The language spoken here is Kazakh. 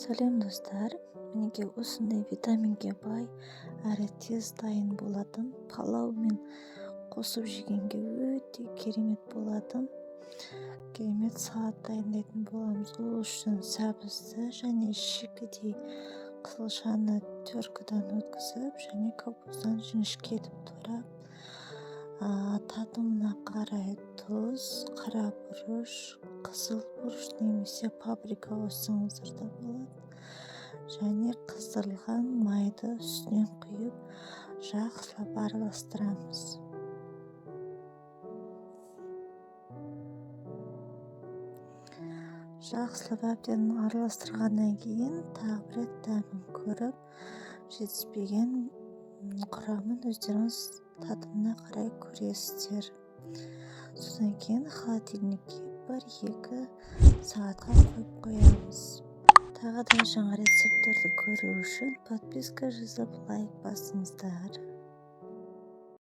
Сәлем достар, мінекей осындай витаминге бай әрі тез дайын болатын палаумен қосып жегенге өте керемет болатын керемет салат дайындайтын боламыз. Ол үшін сәбізді және шикідей қызылшаны төркідан өткізіп және капустаны жіңішкетіп турап, татымына қарай тұз, қара бұрыш, қызыл бұрыш немесе паприка қоссаңыздар да болады. Және қыздырылған майды үстінен құйып жақсылап араластырамыз. Жақсылап әбден араластырғаннан кейін тағы бір рет дәмін көріп, жетіспеген құрамын өздеріңіз татымына қарай көресіздер. Содан кейін холодильникке 1-2 сағатқа қойып қоямыз. Тағы да жаңа рецептерді көру үшін подписка жазып лайк басыңыздар.